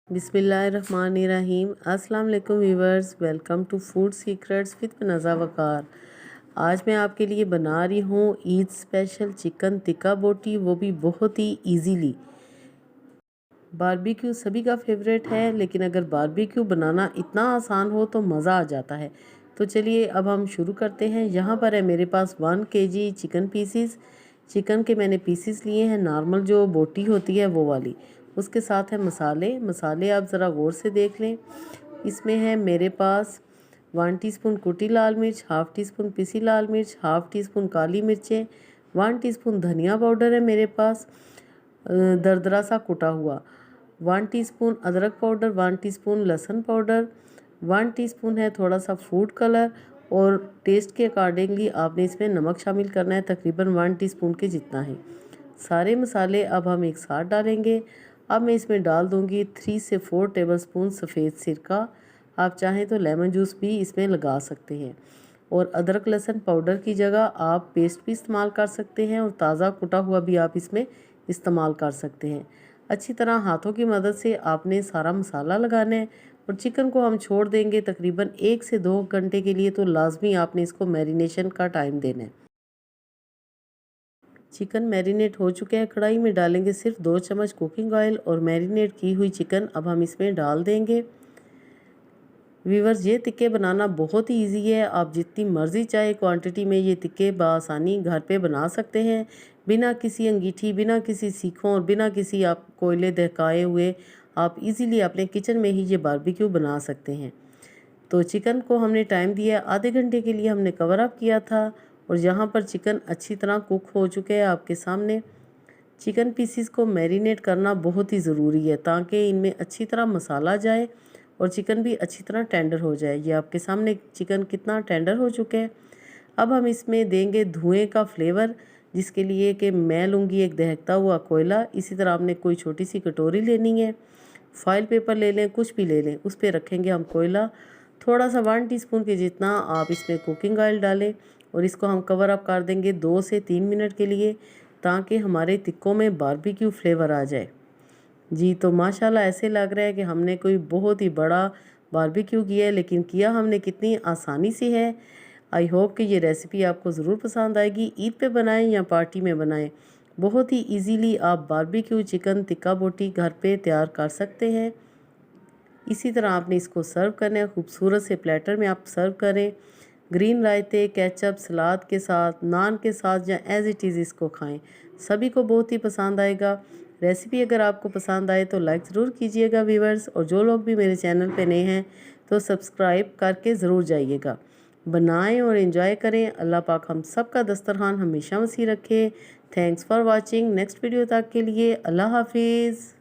बिस्मिल्लाहिर्रहमानिर्रहीम। अस्सलाम वालेकुम viewers, welcome to food secrets with Naza Waqar. आज मैं आपके लिए बना रही हूँ ईद स्पेशल चिकन टिक्का बोटी, वो भी बहुत ही इजीली। बारबेक्यू सभी का फेवरेट है, लेकिन अगर बारबेक्यू बनाना इतना आसान हो तो मज़ा आ जाता है। तो चलिए अब हम शुरू करते हैं। यहाँ पर है मेरे पास 1 kg चिकन पीसीस। चिकन के मैंने पीसीस लिए हैं, नॉर्मल जो बोटी होती है वो वाली। उसके साथ है मसाले आप ज़रा गौर से देख लें। इसमें है मेरे पास 1 टीस्पून कुटी लाल मिर्च, हाफ़ टी स्पून पिसी लाल मिर्च, हाफ़ टी स्पून काली मिर्चें, 1 टीस्पून धनिया पाउडर है मेरे पास दरदरा सा कुटा हुआ, 1 टीस्पून अदरक पाउडर, 1 टीस्पून लहसुन पाउडर, 1 टीस्पून है थोड़ा सा फूड कलर, और टेस्ट के अकॉर्डिंगली आपने इसमें नमक शामिल करना है, तकरीबन 1 टीस्पून के जितना है। सारे मसाले अब हम एक साथ डालेंगे। अब मैं इसमें डाल दूंगी 3 से 4 टेबलस्पून सफ़ेद सिरका। आप चाहें तो लेमन जूस भी इसमें लगा सकते हैं, और अदरक लहसुन पाउडर की जगह आप पेस्ट भी इस्तेमाल कर सकते हैं, और ताज़ा कुटा हुआ भी आप इसमें इस्तेमाल कर सकते हैं। अच्छी तरह हाथों की मदद से आपने सारा मसाला लगाना है, और चिकन को हम छोड़ देंगे तकरीबन 1 से 2 घंटे के लिए। तो लाजमी आपने इसको मैरिनेशन का टाइम देना है। चिकन मैरिनेट हो चुके हैं। कढ़ाई में डालेंगे सिर्फ 2 चम्मच कुकिंग ऑयल, और मैरिनेट की हुई चिकन अब हम इसमें डाल देंगे। व्यूवर्स, ये टिक्के बनाना बहुत ही इजी है। आप जितनी मर्ज़ी चाहे क्वांटिटी में ये टिक्के बआसानी घर पे बना सकते हैं, बिना किसी अंगीठी, बिना किसी सीखों, और बिना किसी आप कोयले दहकाए हुए आप इजीली अपने किचन में ही ये बारबेक्यू बना सकते हैं। तो चिकन को हमने टाइम दिया, आधे घंटे के लिए हमने कवर अप किया था, और यहाँ पर चिकन अच्छी तरह कुक हो चुके हैं आपके सामने। चिकन पीसीस को मैरिनेट करना बहुत ही ज़रूरी है, ताकि इनमें अच्छी तरह मसाला जाए और चिकन भी अच्छी तरह टेंडर हो जाए। ये आपके सामने चिकन कितना टेंडर हो चुके हैं। अब हम इसमें देंगे धुएं का फ्लेवर, जिसके लिए कि मैं लूँगी एक दहकता हुआ कोयला। इसी तरह आपने कोई छोटी सी कटोरी लेनी है, फॉइल पेपर ले लें, कुछ भी ले लें, उस पर रखेंगे हम कोयला। थोड़ा सा 1 टीस्पून के जितना आप इसमें कुकिंग ऑयल डालें, और इसको हम कवर अप कर देंगे 2 से 3 मिनट के लिए, ताकि हमारे टिक्कों में बारबेक्यू फ्लेवर आ जाए। जी, तो माशाल्लाह ऐसे लग रहा है कि हमने कोई बहुत ही बड़ा बारबेक्यू किया है, लेकिन किया हमने कितनी आसानी से है। आई होप कि ये रेसिपी आपको ज़रूर पसंद आएगी। ईद पे बनाएं या पार्टी में बनाएं, बहुत ही इजीली आप बारबेक्यू चिकन टिक्का बोटी घर पे तैयार कर सकते हैं। इसी तरह आपने इसको सर्व करना है, खूबसूरत से प्लेटर में आप सर्व करें, ग्रीन रायते, केचप, सलाद के साथ, नान के साथ, या एज़ इट इज़ इसको खाएं। सभी को बहुत ही पसंद आएगा। रेसिपी अगर आपको पसंद आए तो लाइक ज़रूर कीजिएगा व्यूवर्स, और जो लोग भी मेरे चैनल पे नए हैं तो सब्सक्राइब करके ज़रूर जाइएगा। बनाएं और एंजॉय करें। अल्लाह पाक हम सब का दस्तरखान हमेशा वसी रखे। Thanks for watching. Next video तक के लिए अल्लाह हाफिज़।